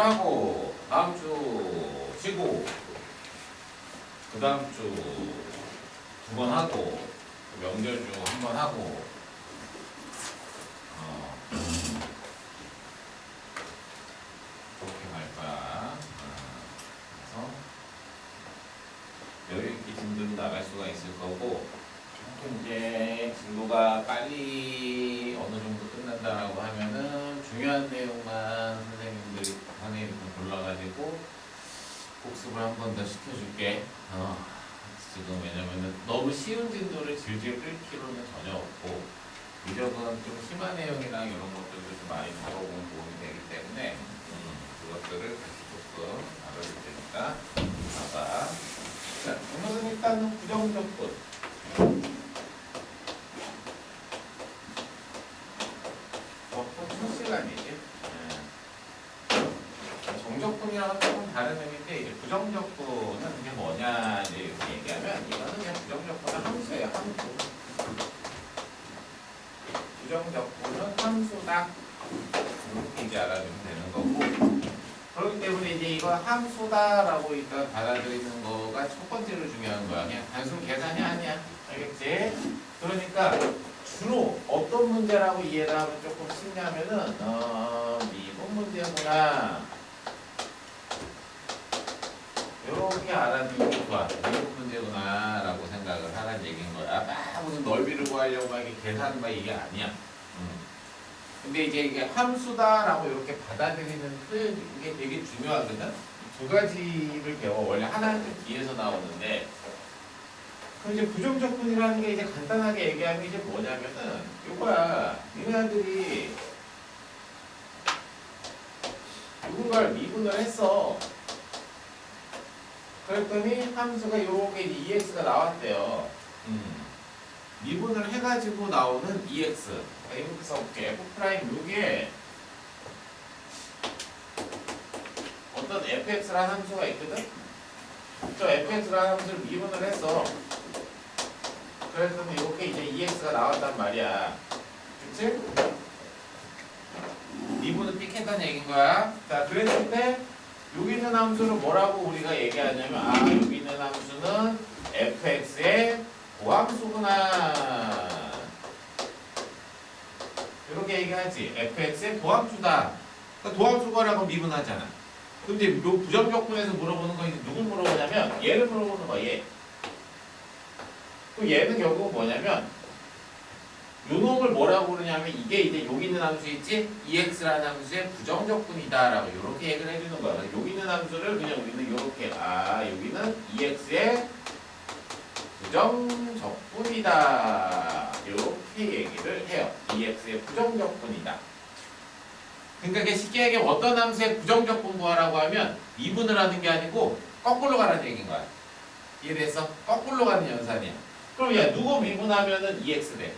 하고 다음 주 쉬고 그 다음 주 2번 하고 명절주 1번 하고 그렇게 갈 거야. 그래서 여유있게 진도도 나갈 수가 있을 거고 조금 이제 진도가 빨리 어느 정도 끝난다라고 하면은 중요한 내용만 선생님들이 방에 골라가지고 복습을 한 번 더 시켜줄게. 지금 왜냐면은 너무 쉬운 진도를 질질 끌 필요는 전혀 없고 위력은 좀 심한 내용이랑 이런 것들도 좀 많이 다뤄보면 도움이 되기 때문에 그것들을 같이 조금 알아줄 테니까 봐봐. 자, 오늘은 일단은 부정적분. 적분 첫 시간이지. 정적분이랑은 조금 다른 의미인데 이제 부정적분은 이게 뭐냐 이제 이렇게 얘기하면 이거는 그냥 부정적분은 함수예요. 함수. 부정적분은 함수다. 이렇게 이제 알아주면 되는 거고. 그렇기 때문에 이제 이거 함수다라고 일단 받아들이는 거가 첫 번째로 중요한 거야. 그냥 단순 계산이 아니야. 알겠지? 그러니까 주로 어떤 문제라고 이해를 하면 조금 쉽냐면은 미분 문제구나. 이렇게 알아두는 게 좋아. 미분 문제구나 라고 생각을 하라는 얘기인 거야. 무슨 넓이를 구하려고 막 이게 계산 막 이게 아니야. 근데 이제 이게 함수다라고 이렇게 받아들이는 표현 이게 되게 중요하거든. 두 가지를 배워. 원래 하나는 좀 뒤에서 나오는데. 그럼 이제 부정적분이라는 게 이제 간단하게 얘기하면 이제 뭐냐면은 이거야. 니네들이 누군가를 미분을 했어. 그랬더니 함수가 요게 EX가 나왔대요. 미분을 해가지고 나오는 EX. 이렇게 써볼게. F' 여기에 어떤 fx라는 함수가 있거든? 저 fx라는 함수를 미분을 했어. 그랬더니 이렇게 이제 EX가 나왔단 말이야. 그치? 미분을 삑 했다는 얘기인 거야. 자, 그랬을 때 여기 있는 함수를 뭐라고 우리가 얘기하냐면 여기 있는 함수는 fx의 도함수구나. 이렇게 얘기하지. fx의 도함수다. 그러니까 도함수거라고 미분하잖아. 근데 요 부정적분에서 물어보는 거 이제 누굴 물어보냐면 얘를 물어보는 거야. 얘. 그 얘는 결국 뭐냐면 요 놈을 뭐라고 그러냐면 이게 이제 여기 있는 함수 있지? EX라는 함수의 부정적분이다 라고 이렇게 얘기를 해주는 거야. 여기 있는 함수를 그냥 우리는 이렇게 여기는 EX의 부정적분이다 이렇게 얘기를 해요. EX의 부정적분이다. 그러니까 이게 쉽게 얘기하면 어떤 함수의 부정적분 구하라고 하면 미분을 하는 게 아니고 거꾸로 가라는 얘기인 거야. 이해됐어? 거꾸로 가는 연산이야. 그럼 야 누구 미분하면은 EX 돼.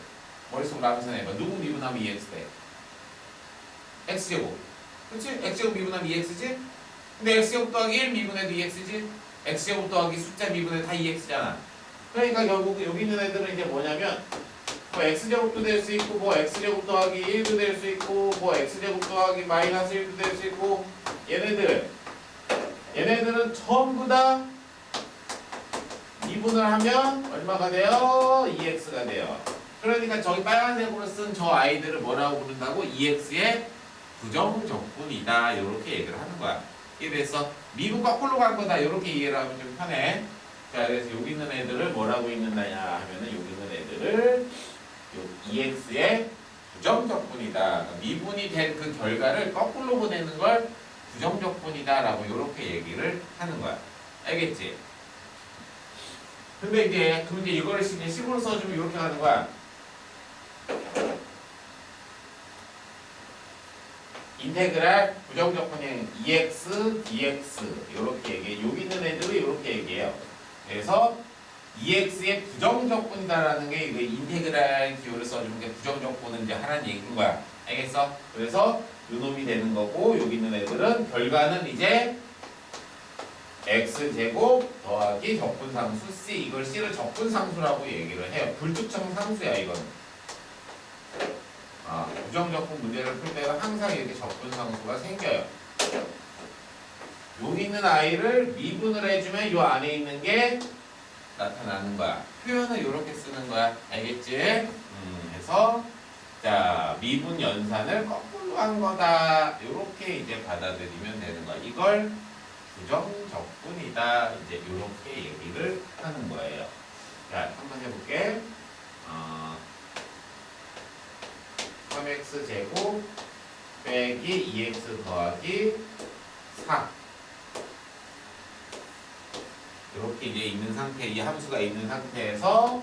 머릿속으로 암산해봐. 누구 미분하면 EX 돼? X제곱. 그치? X제곱 미분하면 EX지? 근데 X제곱 더하기 1 미분해도 EX지? X제곱 더하기 숫자 미분해도 다 EX잖아. 그러니까 결국 여기 있는 애들은 이제 뭐냐면 뭐 X제곱도 될 수 있고 뭐 X제곱 더하기 1도 될 수 있고 뭐 X제곱 더하기 마이너스 1도 될 수 있고 얘네들은 전부 다 미분을 하면 얼마가 돼요? EX가 돼요. 그러니까 저기 빨간색으로 쓴 저 아이들을 뭐라고 부른다고? EX의 부정적분이다 이렇게 얘기를 하는 거야. 이래서 미분 거꾸로 간 거다 이렇게 이해를 하면 좀 편해. 자, 그래서 여기 있는 애들을 뭐라고 읽는다냐 하면은 여기 있는 애들을 EX의 부정적분이다. 그러니까 미분이 된 그 결과를 거꾸로 보내는 걸 부정적분이다 라고 이렇게 얘기를 하는 거야. 알겠지? 근데 이제 이거를 식으로 써주면 이렇게 하는 거야. 인테그랄 부정적분이 EX, DX 이렇게 얘기해. 여기 있는 애들은 이렇게 얘기해요. 그래서 EX의 부정적분이다라는 게 이거 인테그랄 기호를 써주는 게 부정적분은 이제 하라는 얘기인 거야. 알겠어? 그래서 요 놈이 되는 거고 여기 있는 애들은 결과는 이제 X제곱 더하기 적분상수 C. 이걸 C를 적분상수라고 얘기를 해요. 불특정 상수야 이거는. 부정적분 문제를 풀 때는 항상 이렇게 적분상수가 생겨요. 여기 있는 i를 미분을 해주면 요 안에 있는 게 나타나는 거야. 표현을 이렇게 쓰는 거야. 알겠지? 해서 자 미분 연산을 거꾸로 한 거다. 이렇게 이제 받아들이면 되는 거야. 이걸 부정적분이다. 이제 이렇게 얘기를 하는 거예요. 자, 한번 해볼게. 3x 제곱 빼기 2x 더하기 4 이렇게 이제 있는 상태, 이 함수가 있는 상태에서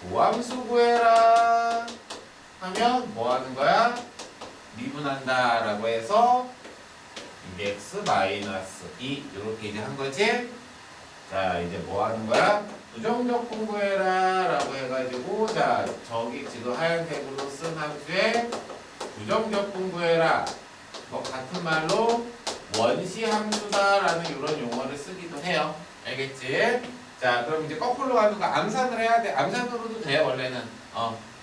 고함수 구해라 하면 뭐 하는 거야? 미분한다 라고 해서 2x 마이너스 2 이렇게 이제 한 거지? 자 이제 뭐 하는 거야? 부정적분 구해라 라고 해가지고 자 저기 지금 하얀색으로 쓴 함수에 부정적분 구해라 뭐 같은 말로 원시 함수다 라는 이런 용어를 쓰기도 해요. 알겠지? 자 그럼 이제 거꾸로 가는 거 암산을 해야 돼. 암산으로도 돼 원래는.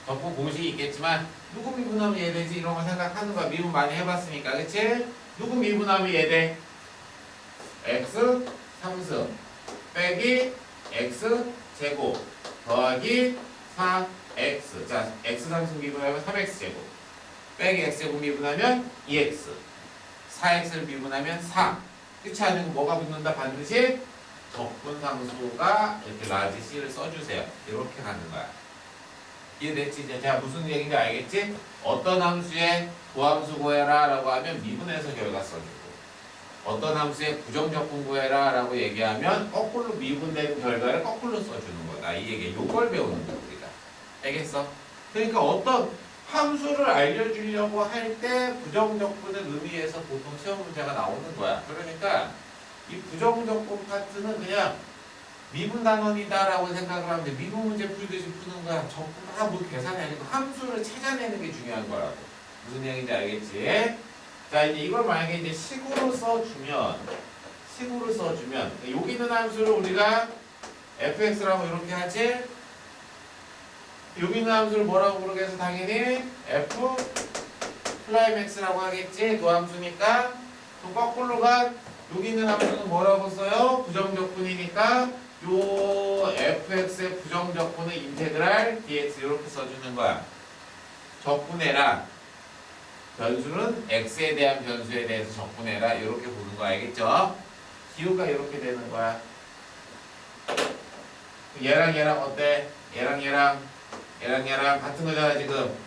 적분 공식이 있겠지만 누구 미분하면 얘 되지 이런 거 생각하는 거야. 미분 많이 해봤으니까 그치? 누구 미분하면 얘 돼? x 3승 빼기 x 제곱 더하기 4x 자 x 3승 미분하면 3x 제곱 빼기 x 제곱 미분하면 2x 4x를 미분하면 4 끝이 아니고 뭐가 붙는다 반드시 적분상수가 이렇게 라지 C를 써주세요. 이렇게 가는 거야. 이해됐지? 이제 자 무슨 얘기인지 알겠지? 어떤 함수에 고함수 구해라 라고 하면 미분해서 결과 써주고 어떤 함수에 부정적분 구해라 라고 얘기하면 거꾸로 미분되는 결과를 거꾸로 써주는 거다. 이 얘기 요걸 배우는 거야 우리가. 알겠어? 그러니까 어떤 함수를 알려주려고 할 때 부정적분을 의미해서 보통 시험 문제가 나오는 거야. 그러니까 이 부정적분 파트는 그냥 미분 단원이다 라고 생각을 하면 돼. 미분 문제 풀듯이 푸는 거야. 적분 뭐 계산이 아니고 함수를 찾아내는 게 중요한 거라고. 무슨 얘기인지 알겠지? 자 이제 이걸 만약에 이제 식으로 써주면 여기 있는 함수를 우리가 fx라고 이렇게 하지? 여기 있는 함수를 뭐라고 부르겠어? 당연히 f 플라임 x라고 하겠지? 도함수니까. 또 거꾸로가 여기 있는 함수는 뭐라고 써요? 부정적분이니까 요 fx의 부정적분은 인테그랄 dx 이렇게 써주는 거야. 적분해라. 변수는 x에 대한 변수에 대해서 적분해라. 이렇게 보는 거 알겠죠? 기호가 이렇게 되는 거야. 얘랑 얘랑 어때? 얘랑 같은 거잖아 지금.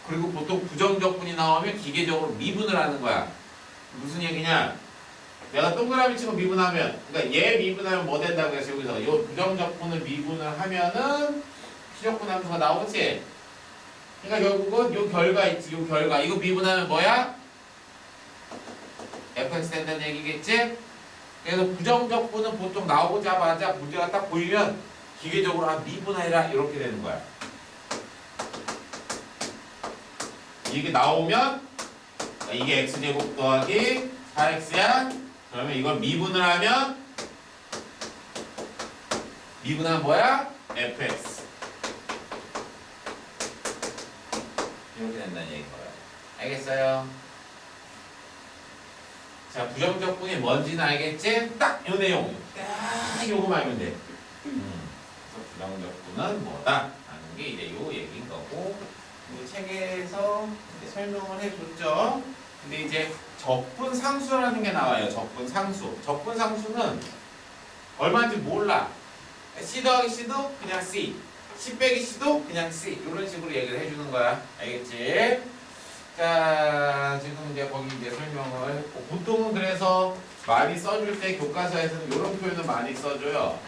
그리고 보통 부정적분이 나오면 기계적으로 미분을 하는 거야. 무슨 얘기냐? 내가 동그라미 치고 미분하면, 그러니까 얘 미분하면 뭐 된다고 해서 여기서 이 부정적분을 미분을 하면은 피적분 함수가 나오지? 그러니까 결국은 이 결과 있지, 이 결과. 이거 미분하면 뭐야? fx 된다는 얘기겠지? 그래서 부정적분은 보통 나오자마자 문제가 딱 보이면 기계적으로 미분해라 이렇게 되는 거야. 이게 나오면 이게 x제곱 더하기 4x야. 그러면 이걸 미분을 하면 뭐야? fx 이렇게 된다는 얘기인 거야. 알겠어요? 자, 부정적분이 뭔지는 알겠지? 딱 요 내용. 딱 요거만 알면 돼. 그래서 부정적분은 뭐다? 라는 게 이제 요 얘기인 거고, 이 책에서 이제 설명을 해줬죠. 근데 이제 적분상수라는 게 나와요. 적분상수. 적분상수는 얼마인지 몰라. C 더하기 C도 그냥 C. C 빼기 C도 그냥 C. 이런 식으로 얘기를 해주는 거야. 알겠지? 자, 지금 이제 거기 이제 설명을 했고, 보통은 그래서 많이 써줄 때 교과서에서는 이런 표현을 많이 써줘요.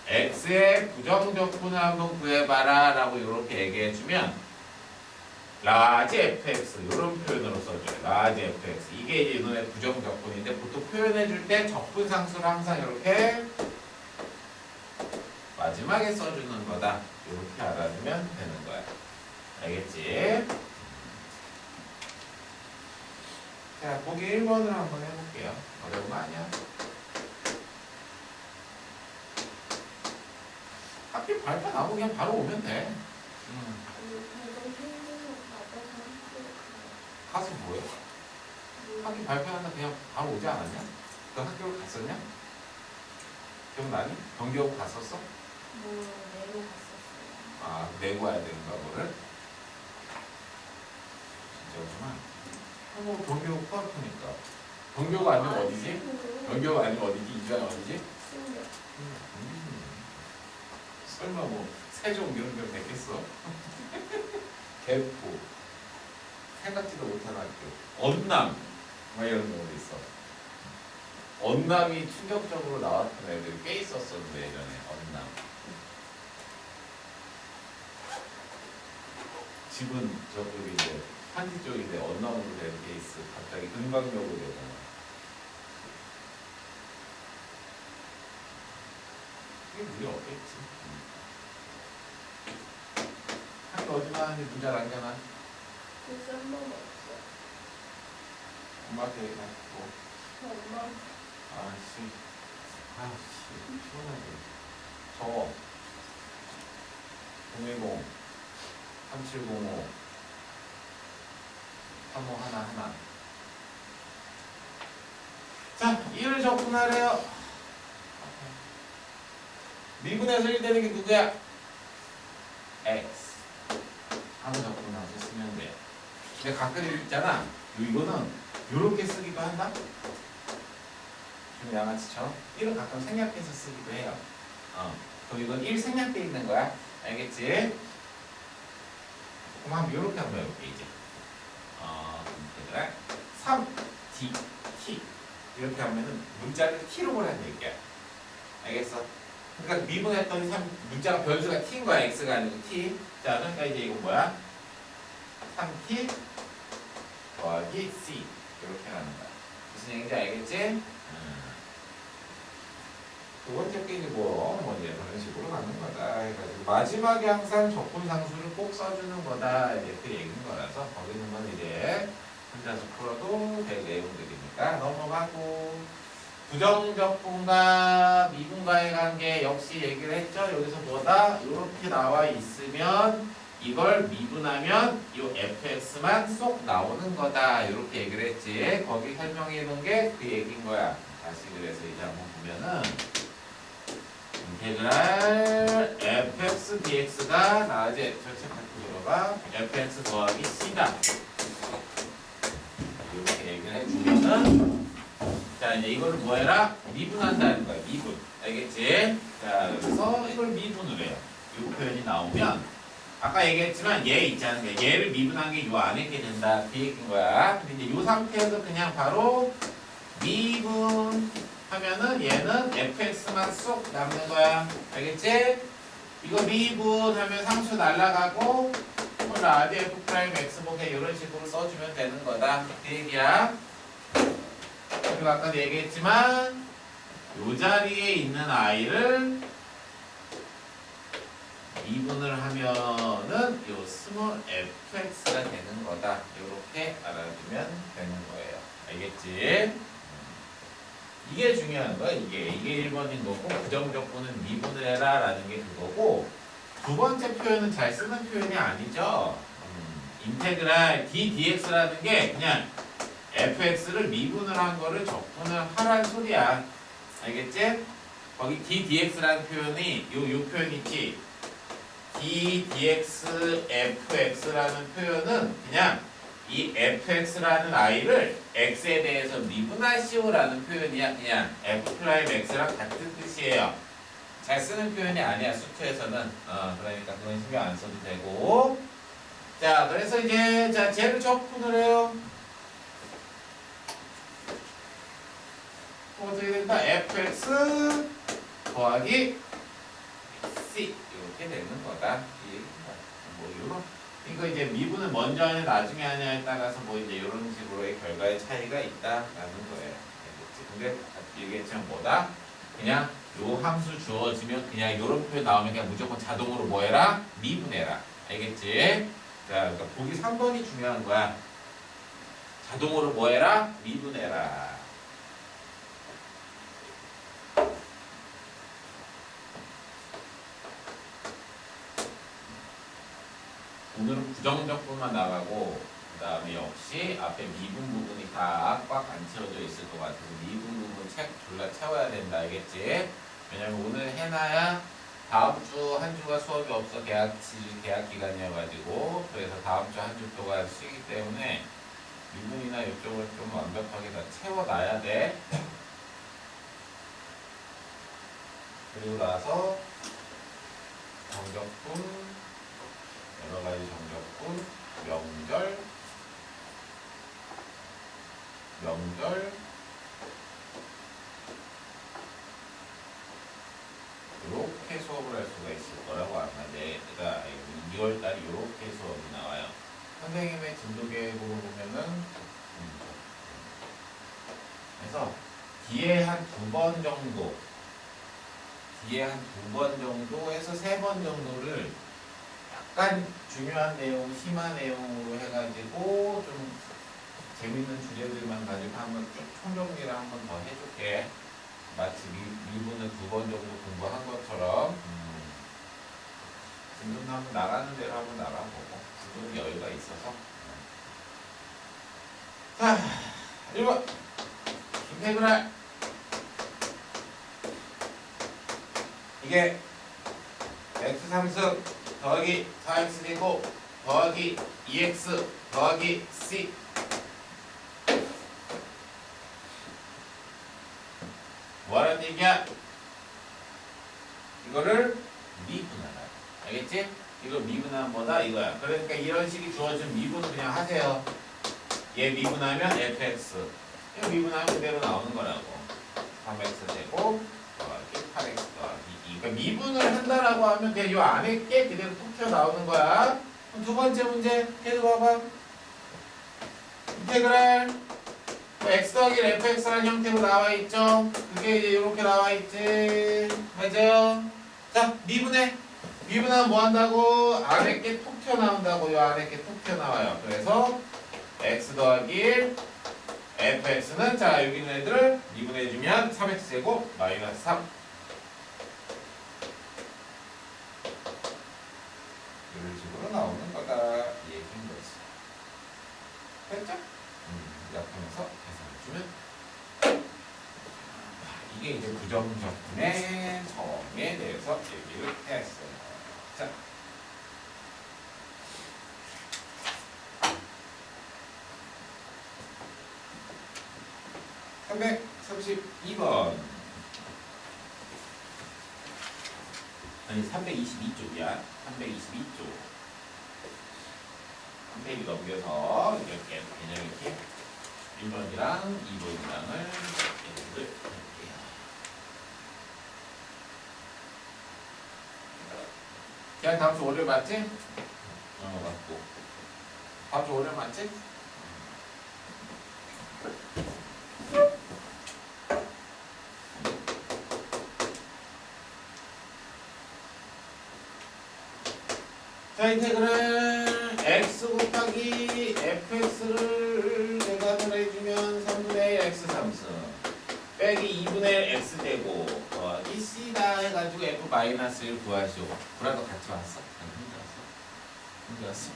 X의 부정적분을 한번 구해봐라 라고 이렇게 얘기해주면 라지 fx 이런 표현으로 써줘요. 라지 fx 이게 이제 이놈의 부정적분인데 보통 표현해줄 때 적분상수를 항상 이렇게 마지막에 써주는 거다. 이렇게 알아두면 되는 거야. 알겠지? 자, 보기 1번을 한번 해볼게요. 어려운 거 아니야? 학교 발표 나오고 그냥 바로 오면 돼. 가서 뭐해? 학기 발표하나 그냥 바로 오지 않았냐? 그 학교를 갔었냐? 기억나니? 경기하고 갔었어? 뭐 내로 갔었어요. 아, 내고 와야 되는가, 뭐를? 진짜구나. 뭐, 경기하고 코앞이니까. 경기하고 아니면 어디지? 경기하고 아니면 어디지? 이주환이 어디지? 신경. 설마 뭐, 세종 이런 데 됐겠어? 개포. 생각지도 못한 학교. 언남. 막 이런 경우도 있어. 언남이 충격적으로 나왔던 애들이 꽤 있었었는데, 예전에. 언남. 집은 저쪽이 이제 한지 쪽인데 언남으로 된 케이스 갑자기 은광역으로 되잖아. 그게 무리 없겠지. 학교 어디 가는지 문자 남겨놔. 글쎄 한 번도 없어요. 엄마한테 얘기하고. 엄마 아씨 시원하게. 적어. 010 3705 35 하나. 자, 1을 적분하래요. 미분에서 1 되는 게 누구야? x. 하나 적분하서 쓰면 돼. 근데 가끔 있잖아. 이거는 요렇게 쓰기도 한다. 좀 양아치처럼 1은 가끔 생략해서 쓰기도 해요. 그럼 이건 1 생략돼 있는 거야. 알겠지? 그럼 한번 요렇게 한번 해볼게 이제. 3t t 이렇게 하면은 문자를 t로 보라는 얘기야. 알겠어? 그러니까 미분했더니 문자가 변수가 t인 거야. x가 아니고 t. 자, 그러니까 이제 이건 뭐야? 3t 더하기 c 이렇게 하는 거야. 무슨 얘기인지 알겠지? 두 번째 게 이제 뭐 이제 그런 식으로 가는 거다 해가지고 마지막에 항상 적분상수를 꼭 써주는 거다 이제 그 얘기인 거라서 거기는 건 이제 혼자서 풀어도 될 내용들이니까 넘어가고 부정적분과 미분과의 관계 역시 얘기를 했죠. 여기서 뭐다? 이렇게 나와 있으면 이걸 미분하면 이 fx만 쏙 나오는 거다 이렇게 얘기를 했지. 거기 설명해 놓은 게 그 얘기인 거야. 다시 그래서 이제 한번 보면은 인테그랄 fx dx가 나중에 저책 갖고 들어가 fx 더하기 c다 이렇게 얘기를 해주면은 자 이제 이거를 뭐 해라? 미분한다는 거야. 미분 알겠지? 자 그래서 이걸 미분을 해요. 이 표현이 나오면 아까 얘기했지만 얘 있잖아. 얘를 미분한 게 요 안에 있게 된다 그 얘기인 거야. 근데 이제 요 상태에서 그냥 바로 미분 하면은 얘는 fx만 쏙 남는 거야. 알겠지? 이거 미분하면 상수 날라가고 라디 f 프라임 x 뭐 그냥 이런 식으로 써주면 되는 거다. 그 얘기야. 그리고 아까도 얘기했지만 요 자리에 있는 i를 미분을 하면은 요 스몰 fx가 되는 거다. 이렇게 알아두면 되는 거예요. 알겠지? 이게 중요한 거야. 이게 1번인 거고 부정적분은 미분을 해라 라는 게 그거고 두 번째 표현은 잘 쓰는 표현이 아니죠. 인테그랄 ddx라는 게 그냥 fx를 미분을 한 거를 적분을 하라는 소리야. 알겠지? 거기 ddx라는 표현이 요 표현 있지. ddx fx라는 표현은 그냥 이 fx라는 i를 x에 대해서 미분하시오라는 표현이야. 그냥 f 프라임 x랑 같은 뜻이에요. 잘 쓰는 표현이 아니야. 수투에서는. 그러니까 그건 신경 안 써도 되고. 자, 그래서 이제 자 쟤를 적분을 해요. 어떻게 된다? fx 더하기 c 이렇게 되는 거다. 뭐 이런. 이거 이제 미분을 먼저 하냐 나중에 하냐에 따라서 뭐 이제 이런 식으로의 결과의 차이가 있다라는 거예요. 알겠지? 근데 얘기했지만 뭐다? 그냥 요 함수 주어지면 그냥 요런 표현 나오면 그냥 무조건 자동으로 뭐 해라? 미분해라. 알겠지? 자, 그러니까 보기 3번이 중요한 거야. 자동으로 뭐 해라? 미분해라. 오늘은 부정적분만 나가고 그 다음에 역시 앞에 미분 부분이 다 꽉 안 채워져 있을 것 같아서 미분 부분 졸라 채워야 된다. 알겠지? 왜냐면 오늘 해놔야 다음 주 한 주가 수업이 없어. 계약 기간이어가지고. 그래서 다음 주 한 주 동안 쉬기 때문에 미분이나 이쪽을 좀 완벽하게 다 채워놔야 돼. 그리고 나서 정적분, 여러 가지 정적분, 명절, 이렇게 수업을 할 수가 있을 거라고 아마 내가 2월달에 이렇게 수업이 나와요. 선생님의 진도 계획으로 보면은 그래서 뒤에 한 두 번 정도에서 세 번 정도를 약간 중요한 내용, 심한 내용으로 해가지고 좀 재밌는 주제들만 가지고 한번 쭉 총정리를 한번 더 해줄게. 마치 미분을 두 번 정도 공부한 것처럼 지금 한번 나가는 대로 한번 나가보고 지금 여유가 있어서. 자, 1번 인테그랄. 이게 x3승 더하기 4x제곱 더하기 2x 더하기 c 뭐하는 얘기야? 이거를 미분하라. 알겠지? 이거 미분하면 뭐다? 이거야. 그러니까 이런 식이 주어진 미분 그냥 하세요. 얘 미분하면 fx. 이거 미분하면 그대로 나오는 거라고. 3x 제곱 더하기 8x 더하기 2. 그러니까 미분을 한다라고 하면 그냥 이 안에 게 그대로 툭 튀어나오는 거야. 그럼 두 번째 문제 계속 봐봐. 인테그랄 x 더하기 fx라는 형태로 나와 있죠. 그게 이제 이렇게 나와 있지. 맞아요. 자, 미분하면 뭐 한다고? 안에 게 툭 튀어나온다고. 요 안에 게 툭 튀어나와요. 그래서 x 더하기 1 fx는 자 여기 있는 애들을 미분해주면 3x제곱 마이너스 3 이런 식으로 나오는 거다. 이 얘기인 거지. 됐죠? 약분해서 계산해주면 이게 이제 부정적분의 정에 대해서 얘기를 했어요. 자, (332번) 아니 322쪽이야. 322쪽 한 페이지 넘겨서 이렇게 그냥 이렇게 1번이랑 2번이랑을 얘기를 할게요. 그냥 다음 주 월요일 맞지? 맞고. 다음 주 월요일 맞지? 자, 인테그랄 x 곱하기 fx를 계산을 해주면 3분의 1 x 3승 빼기 2분의 1 x 되고 이 c다 해가지고 f 마이너스 1 구하시오. 불화도 같이 왔어? 힘들었어?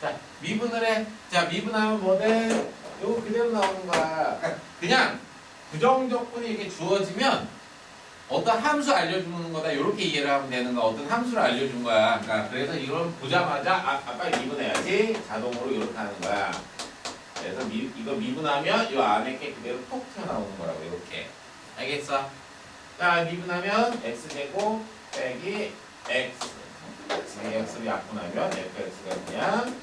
자, 미분을 해. 자, 미분하면 뭐 돼? 요거 그대로 나오는 거야. 그냥 부정적분이 이렇게 주어지면 어떤 함수 알려주는 거다. 이렇게 이해를 하면 되는 거야. 어떤 함수를 알려준 거야. 그러니까 그래서 이걸 보자마자 빨리 미분해야지. 자동으로 이렇게 하는 거야. 그래서 이거 미분하면 이 안에 게 그대로 톡 튀어나오는 거라고. 이렇게. 알겠어? 자, 미분하면 x제곱 빼기 x. x를 약분하면 fx가 그냥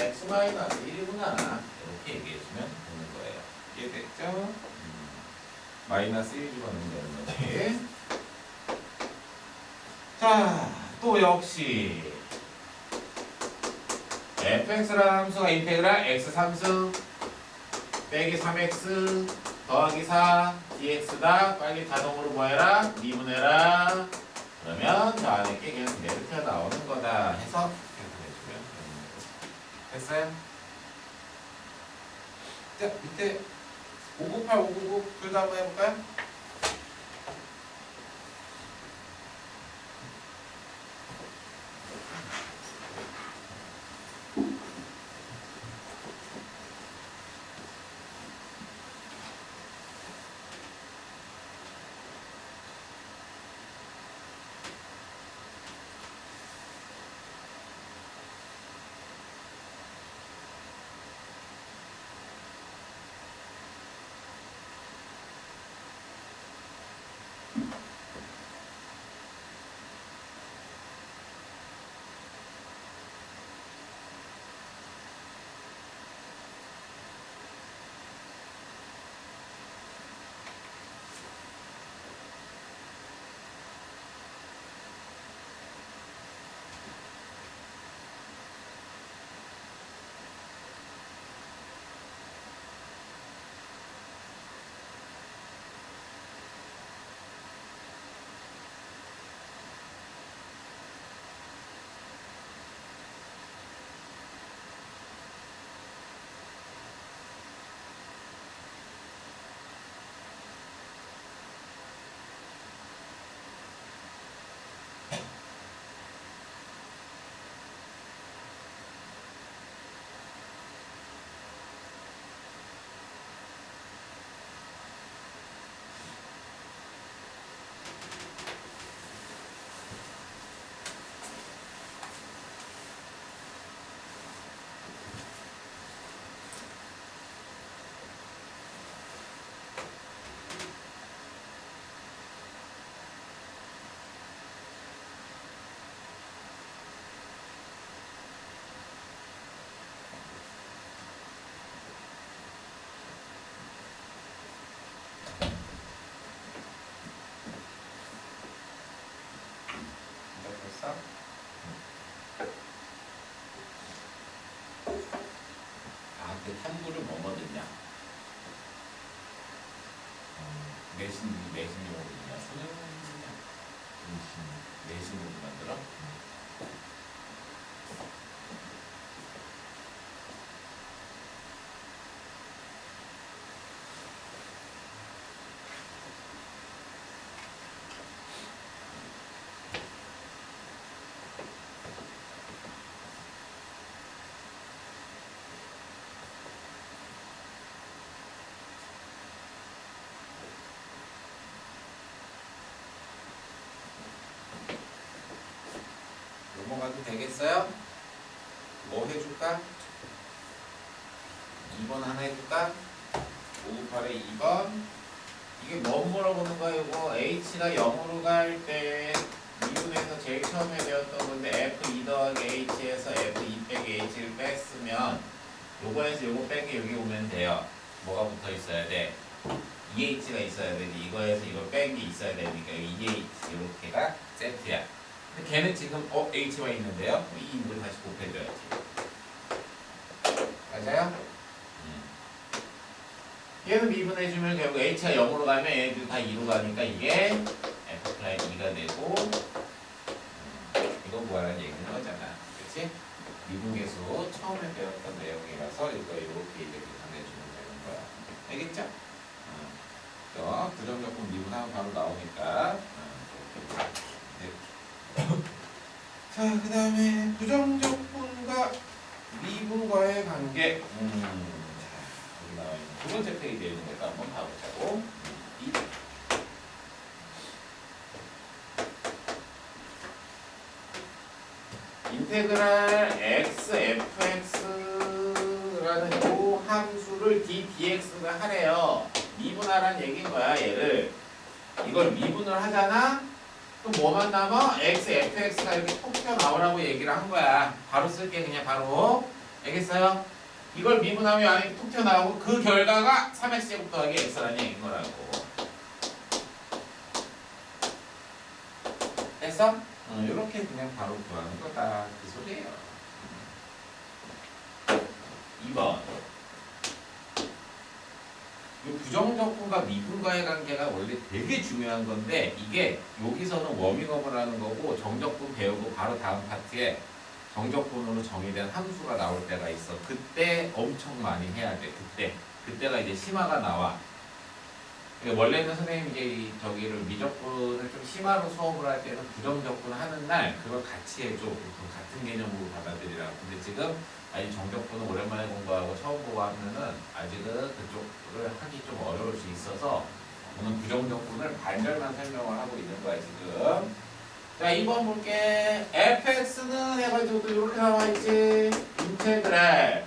x 마이너스 1이구나. 이렇게 얘기해주면 되는 거예요. 이해됐죠? 마이너스 1 집어넣으면 되는 거지. 자, 또 역시 fx라는 함수가 인테그랄 x 3승 빼기 3x 더하기 4 dx다. 빨리 자동으로 뭐 해라? 미분해라. 그러면 저 안에 게 그냥 그대로 튀어나오는 거다 해서 해주면 되는 거지. 됐어요? 자, 밑에 598, 599 둘 다 한번 해볼까요? 알겠어? 그 탐구를 뭐뭐 듣냐? 내신용으로 듣냐? 수능으로 듣냐? 내신으로 만들어? 넘어가도 되겠어요? 뭐 해줄까? 2번 하나 해줄까? 598에 2번. 이게 뭐 물어보는 거야? 이거 h가 0으로 갈 때 미분에서 제일 처음에 배웠던 건데 f2 더하기 h에서 f2 빼기 h를 뺐으면 요거에서 요거 빼기 여기 오면 돼요. 뭐가 붙어 있어야 돼? 2h가 있어야 되지. 이거에서 이거 뺀 게 있어야 되니까 2h 이렇게가 세트야. 근데 걔는 지금 h만 있는데요. 이 인분 다시 곱해줘야지. 맞아요? 얘는 미분해주면 결국 h가 0으로 가면 얘네들 다 2로 가니까 이게 f 플라이 2가 되고 이거 뭐하라는 얘기는 거잖아. 그치? 미분계수 처음에 배웠던 내용이라서 이거 이렇게 이렇게 전해주면 되는 거야. 알겠죠? 부정적분 미분하면 바로 나오니까 자, 그 다음에 부정적분과 미분과의 관계. 자, 여기 나와 있는 두 번째 페이지에 있는 것도 한번 봐보자고. 인테그랄 x fx라는 요 함수를 d dx가 하래요. 미분하라는 얘기인 거야, 얘를. 이걸 미분을 하잖아? 그럼 뭐만 남아? x, fx가 이렇게 톡 튀어나오라고 얘기를 한 거야. 바로 쓸게, 그냥 바로. 알겠어요? 이걸 미분하면 안에 톡 튀어나오고 그 결과가 3x제곱 더하기 x라는 얘기인 거라고. 됐어? 이렇게 그냥 바로 구하는 거다. 그 소리예요. 2번. 이 부정적분과 미분과의 관계가 원래 되게 중요한 건데 이게 여기서는 워밍업을 하는 거고 정적분 배우고 바로 다음 파트에 정적분으로 정의된 함수가 나올 때가 있어. 그때 엄청 많이 해야 돼. 그때가 이제 심화가 나와. 원래는 선생님이 이제 저기를 미적분을 좀 심화로 수업을 할 때는 부정적분 하는 날 그걸 같이 해줘. 보통 같은 개념으로 받아들이라고. 근데 지금 아직 정적분은 오랜만에 공부하고 처음 보고 하면은 아직은 그쪽을 하기 좀 어려울 수 있어서 오늘 부정적분을 반절만 설명을 하고 있는 거야 지금. 자, 2번 볼게. fx는 해가지고 또 이렇게 나와있지. 인테그랄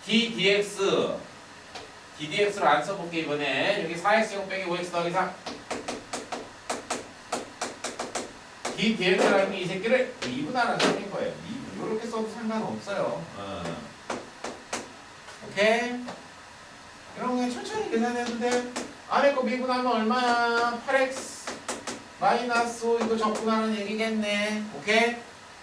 d dx d dx를 안 써볼게 이번에. 여기 4x제곱 빼기 5x 더하기 4 d dx라는 게 이 새끼를 미분하라는 뜻인 거예요. 이렇게 써도 상관없어요. 오케이? 이런 거 그냥 천천히 계산해도 돼. 안에 거 미분하면 얼마야? 8x 마이너스 5 이거 적분하는 얘기겠네. 오케이?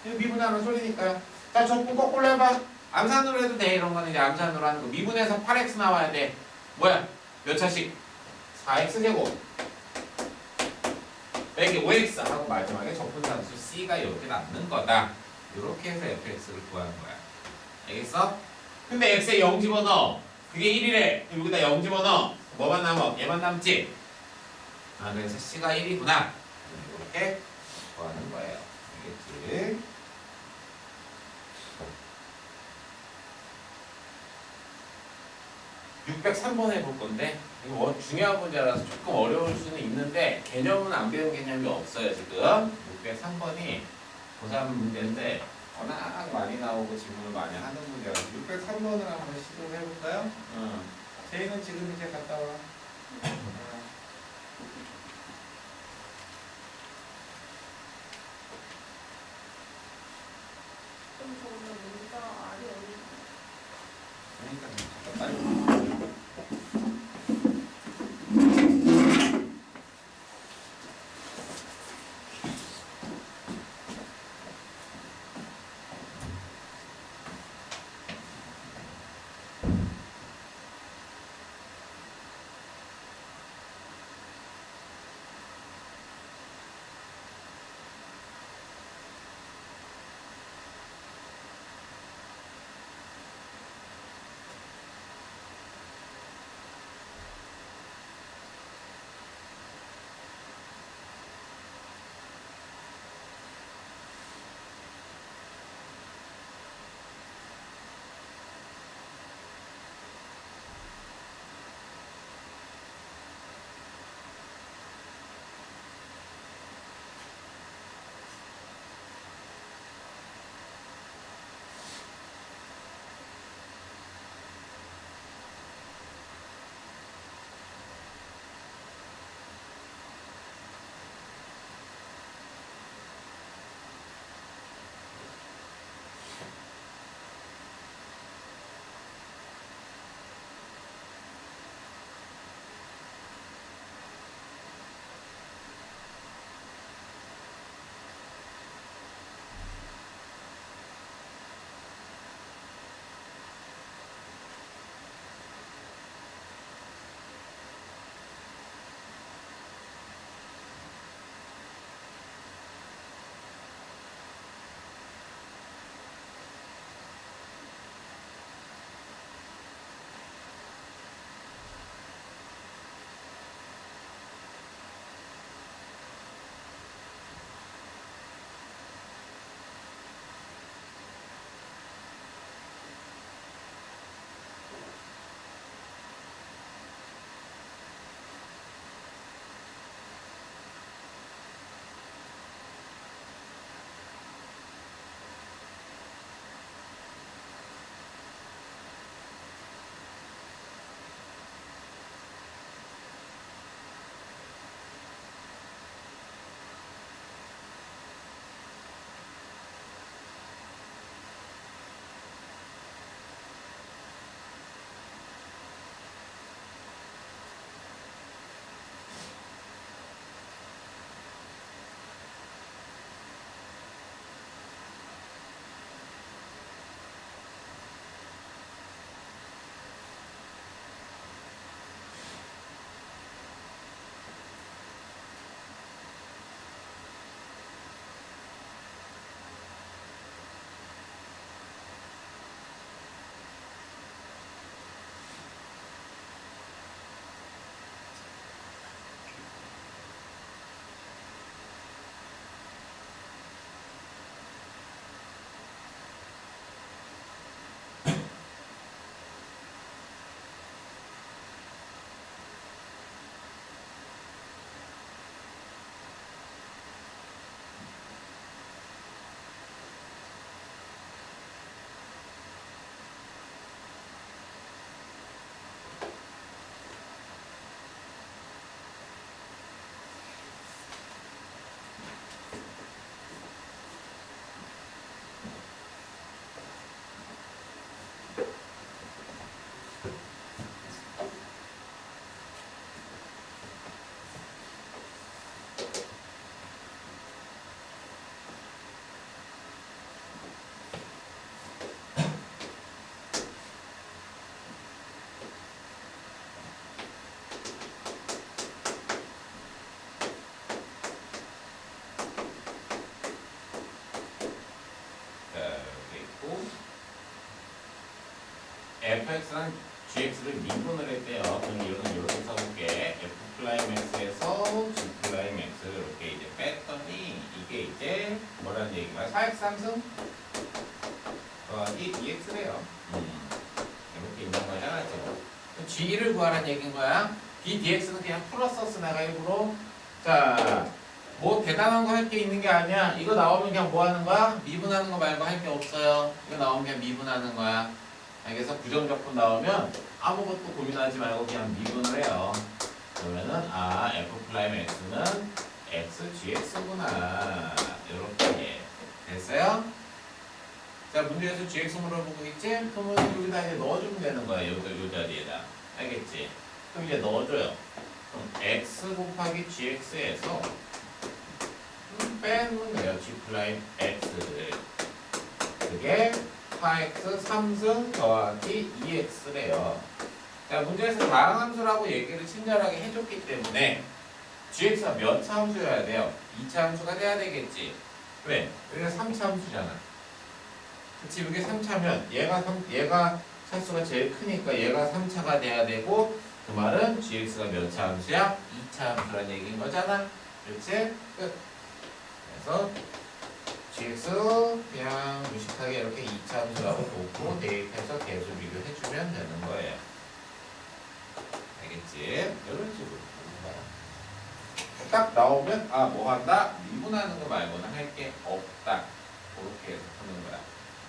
이거 미분하는 소리니까. 자, 적분 거꾸로 해봐. 암산으로 해도 돼. 이런 거는 이제 암산으로 하는 거. 미분해서 8x 나와야 돼. 뭐야? 몇 차씩? 4x제곱 빼기 5x 하고 마지막에 적분산수 c가 이렇게 남는 거다. 이렇게 해서 fx를 구하는 거야. 알겠어? 근데 x에 0 집어넣어. 그게 1이래. 여기다 0 집어넣어. 뭐만 남아? 얘만 남지? 그래서 c가 1이구나. 이렇게 구하는 거예요. 알겠지? (603번) 해볼 건데 이거 중요한 문제라서 조금 어려울 수는 있는데 개념은 안 배운 개념이 없어요 지금. 603번이 고3 문제인데 워낙 많이 나오고 질문을 많이 하는 문제라서 603번을 한번 시도를 해볼까요? 제이는 지금 이제 갔다 와. 그럼 저는 문자 알이 어디 그러니까 빨리. fx랑 gx를 미분을 했대요. 그럼 이거는 이렇게 써볼게. f 프라임 x에서 g 프라임 x를 이렇게 이제 뺐더니 이게 이제 뭐라는 얘기가 4x 상승 더하기 dx래요. 이렇게 있는 거잖아 지금. g를 구하라는 얘기인 거야. b dx는 그냥 풀었었어 내가 일부러. 자, 뭐 대단한 거 할 게 있는 게 아니야. 이거 나오면 그냥 뭐 하는 거야? 미분하는 거 말고 할 게 없어요. 이거 나오면 그냥 미분하는 거야. 그래서 부정적분 나오면 아무것도 고민하지 말고 그냥 미분을 해요. 그러면은 f 프라임 x는 x gx구나. 이렇게 됐어요? 자, 문제에서 gx 물어보고 있지? 그러면 여기다 이제 넣어주면 되는 거야. 요 자리에다. 알겠지? 그럼 이제 넣어줘요. 그럼 x 곱하기 gx에서 빼면 돼요. g 프라임 x를. 그게 4x 3승 더하기 2x래요. 자, 문제에서 다항함수라고 얘기를 친절하게 해줬기 때문에 gx가 몇 차 함수여야 돼요? 2차 함수가 돼야 되겠지. 왜? 여기가 3차 함수잖아. 그치? 이게 3차면 얘가 차수가 제일 크니까 얘가 3차가 돼야 되고 그 말은 gx가 몇 차 함수야? 2차 함수라는 얘기인 거잖아. 그렇지? 끝. 그래서 gx 그냥 무식하게 이렇게 2차 함수라고 놓고 대입해서 계수 비교해주면 되는 거예요. 알겠지? 이런 식으로 보는 거야. 딱 나오면 뭐 한다? 미분하는 거 말고는 할 게 없다. 그렇게 해서 푸는 거야.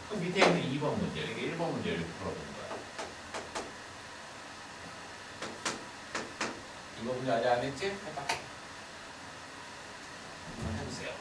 그럼 밑에 있는 2번 문제, 이렇게 1번 문제 이렇게 풀어보는 거야. 2번 문제 아직 안 했지? 해봐. 한번 해보세요.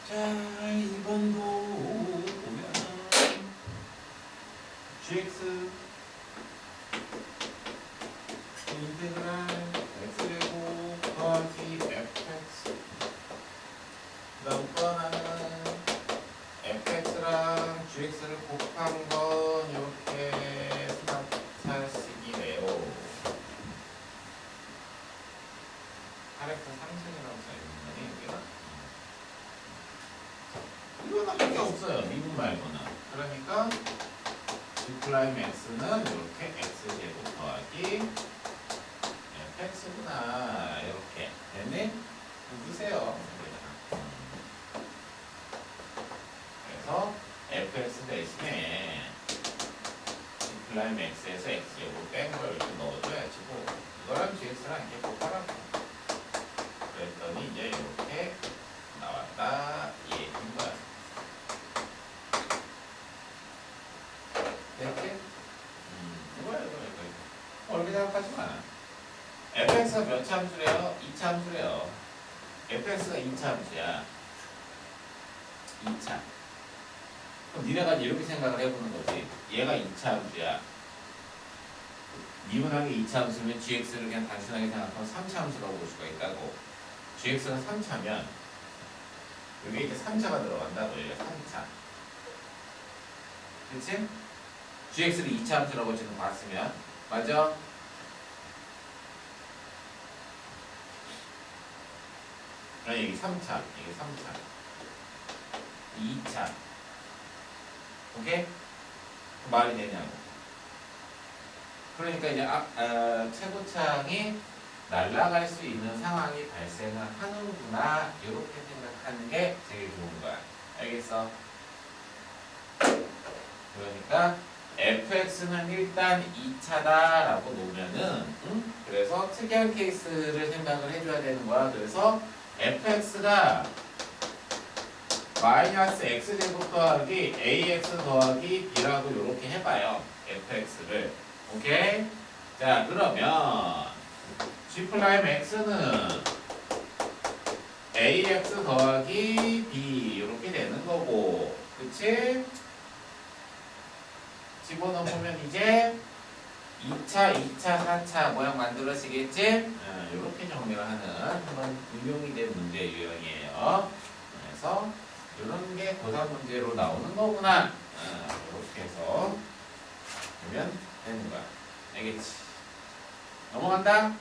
자, 2번도 보면 gx 인테그랄 x제곱 더하기 fx 그다음 또 하나는 fx랑 gx를 곱한 건 이렇게 사식이래요. 8x 상승이라고 써있는 거니 여기가 이건 할 게 없어요. 미분 말고는. 그러니까 g 프라임 x는 이렇게 x제곱 더하기 fx구나. 이렇게 됐니? 누르세요. 그래서 fx 대신에 g 프라임 x에서 x제곱 뺀 걸 이렇게 넣어줘야지 뭐. 이거랑 gx랑 이렇게 곱하라고. 그랬더니 이제 이렇게 나왔다. 이 얘기인 거야. 됐지? 이거야. fx가 몇 차 함수래요? 2차 함수래요. fx가 2차 함수야. 2차. 그럼 니네가 이렇게 생각을 해보는 거지. 얘가 2차 함수야. 미분하게 2차 함수면 gx를 그냥 단순하게 생각하면 3차 함수라고 볼 수가 있다고. gx가 3차면 여기 이제 3차가 들어간다고. 얘가 3차. 그치? gx를 2차 함수라고 지금 봤으면 맞아? 아니 이게 3차. 이게 3차. 2차. 오케이? 말이 되냐고. 그러니까 이제 최고창이 날아갈 수 있는 상황이 발생을 하는구나. 이렇게 생각하는 게 제일 좋은 거야. 알겠어? 그러니까 fx는 일단 2차다라고 놓으면은 그래서 특이한 케이스를 생각을 해줘야 되는 거야. 그래서 fx가 마이너스 x제곱 더하기 ax 더하기 b라고 이렇게 해봐요. fx를. 오케이? 자 그러면 g 프라임 x는 ax 더하기 b 이렇게 되는 거고, 그치? 집어넣으면 이제 2차, 2차, 4차 모양 만들어지겠지? 이렇게 정리를 하는 한번 응용이 된 문제 유형이에요. 그래서 이런 게 고3 문제로 나오는 거구나. 이렇게 해서 보면 되는 거야. 알겠지? 넘어간다?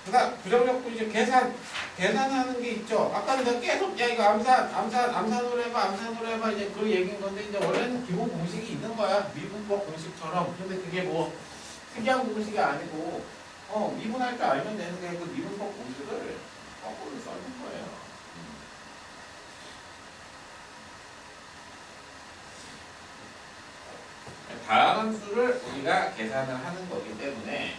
그러니까 부정적고 이제 계산하는 게 있죠. 아까는 내가 계속 야 이거 암산으로 해봐 이제 그 얘기인 건데, 이제 원래는 기본 공식이 있는 거야. 미분법 공식처럼. 근데 그게 뭐 특이한 공식이 아니고 미분할 줄 알면 되는 게 그 미분법 공식을 거꾸로 써는 거예요. 다양한 수를 우리가 계산을 하는 거기 때문에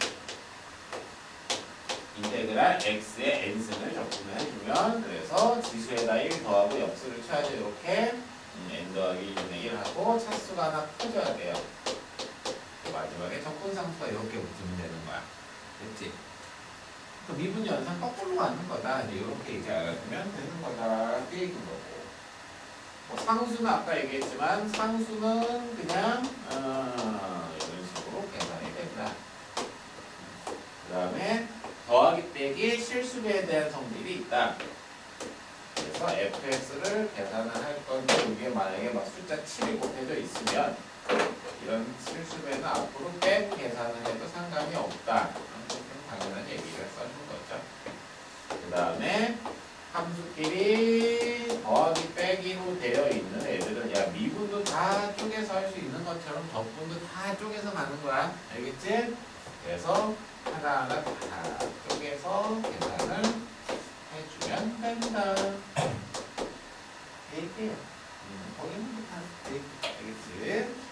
인테그랄 x의 n승을 적분을 해주면, 그래서 지수에다 1 더하고 역수를 쳐야죠. 이렇게 n 더하기 1분의 1 하고 차수가 하나 커져야 돼요. 마지막에 적분상수가 이렇게 붙으면 되는 거야. 됐지? 그 미분 연산 거꾸로 가는 거다. 이제 이렇게 이제 알아두면 되는 거다. 이렇게 얘기인 거고. 뭐 상수는 아까 얘기했지만 상수는 그냥 이런 식으로 계산이 된다. 그 다음에 더하기 빼기 실수배에 대한 성질이 있다. 그래서 fx를 계산을 할 건데 이게 만약에 막 숫자 7이 곱해져 있으면 이런 실수배는 앞으로 빼고 계산을 해도 상관이 없다. 당연한 얘기를 써준 거죠. 그 다음에 함수끼리 더하기 빼기로 되어 있는 애들은 야 미분도 다 쪼개서 할 수 있는 것처럼 적분도 다 쪼개서 가는 거야. 알겠지? 그래서 하나하나 다 쪼개서 계산을 해주면 된다. 얘기해요. 거기는 다 알겠지?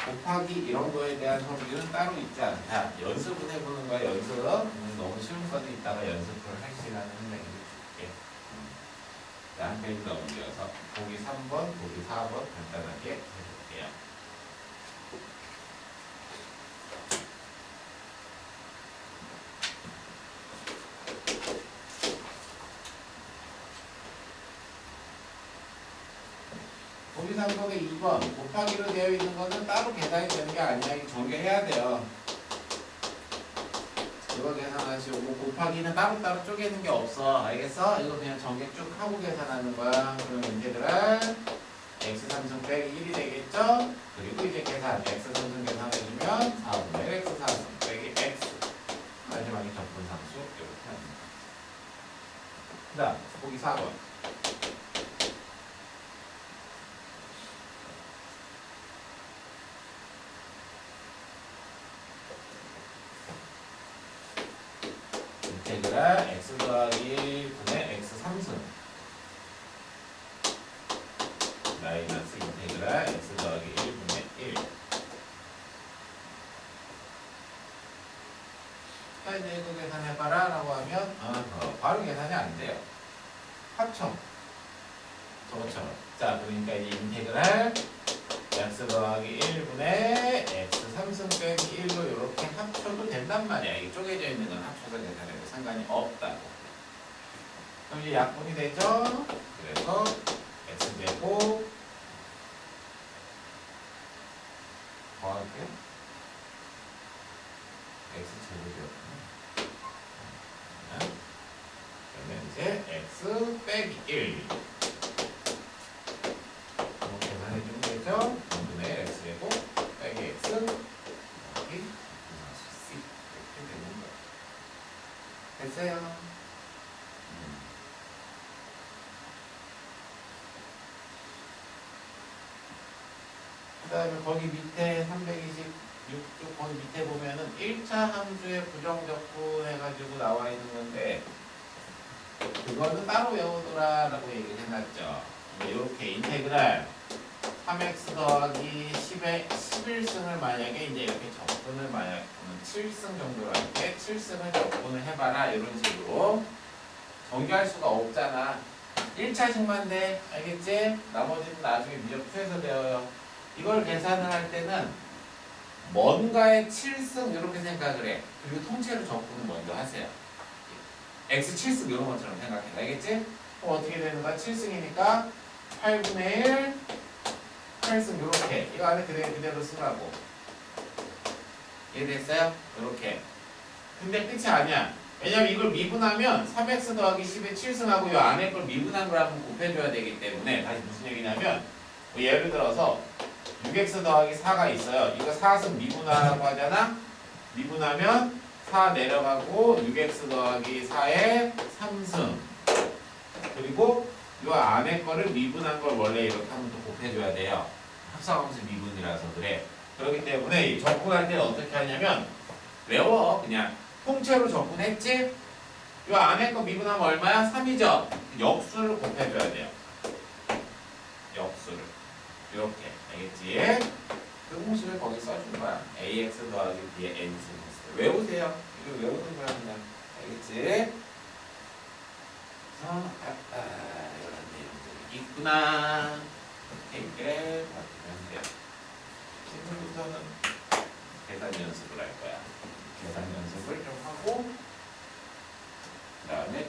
곱하기 이런 거에 대한 성질은 따로 있지 않다. 연습은 해보는 거야. 연습. 너무 쉬운 거는 이따가 연습을 할 시간을 줄게. 자, 한 페이지 넘겨서 보기 3번, 보기 4번 간단하게 해볼게요. 보기 3번의 2번 곱하기로 되어 있는 거는 따로 계산이 되는 게 아니야. 이거 전개해야 돼요. 이거 계산하시고 곱하기는 따로따로 쪼개는 게 없어. 알겠어? 이거 그냥 전개 쭉 하고 계산하는 거야. 그럼 인테그랄 x 3승 빼기 1이 되겠죠? 그리고 이제 계산 x 3승 계산해주면 4분의 1 x 4승 빼기 x 마지막에 적분상수 이렇게 하는 거야. 그 다음 보기 4번 인테그랄 x 더하기 1분의 x 3승 마이너스 인테그랄 x 더하기 1분의 1. 자, 이제 이거 계산해봐라 라고 하면 바로 계산이 안 돼요. 합쳐. 저것처럼. 자, 그러니까 이 인테그랄 x 더하기 1분의 x 3승 빼기 1로 이렇게 합쳐도 된단 말이야. 이게 쪼개져 있는 건 합쳐서 계산해도 상관이 없다고. 그럼 이제 약분이 되죠? 그래서 x 제곱 더하기 x 제곱이었구나. 그러면 이제 x 빼기 1 이렇게 계산해주면 되죠? 2분의 x 제곱 빼기 x 더하기 c 이렇게 되는 거예요. 됐어요? 그 다음에 거기 밑에 326쪽 거기 밑에 보면은 1차 함수의 부정적분 해가지고 나와 있는 건데 그거는 따로 외우더라 라고 얘기를 해놨죠. 이렇게 인테그랄 3x 더하기 10의 11승을 만약에 이제 이렇게 접근을 만약 7승 정도로 할때 7승을 접근을 해봐라 이런 식으로 정리할 수가 없잖아. 1차식만 돼. 알겠지? 나머지는 나중에 미적표에서 배워요. 이걸 계산을 할 때는 뭔가의 7승 이렇게 생각을 해. 그리고 통째로 접근을 먼저 하세요. x 7승 이런 것처럼 생각해. 알겠지? 그럼 어떻게 되는 거야? 7승이니까 8분의 1 8승 이렇게 이거 안에 그대로 쓰라고. 이해됐어요? 이렇게. 근데 끝이 아니야. 왜냐면 이걸 미분하면 3x 더하기 10의 7승하고 이 안에 걸 미분한 걸 한번 곱해줘야 되기 때문에 다시 무슨 얘기냐면 뭐 예를 들어서 6x 더하기 4가 있어요. 이거 4승 미분하라고 하잖아. 미분하면 4 내려가고 6x 더하기 4의 3승 그리고 이 안에 거를 미분한 걸 원래 이렇게 하면 또 곱해줘야 돼요. 합성함수 미분이라서 그래. 그렇기 때문에 이 접근할 때는 어떻게 하냐면 외워. 그냥 통째로 접근했지? 이 안에 거 미분하면 얼마야? 3이죠? 역수를 곱해줘야 돼요. 역수를 이렇게. 알겠지? 그 공식을 거기 써준 거야. ax 더하기 b의 n승 외우세요. 이거 외우는 거야 그냥. 알겠지? 그래서 이런 내용들이 있구나. 이렇게 바꾸면 돼요. 지금부터는 계산 연습을 할 거야. 계산 연습을 좀 하고 그 다음에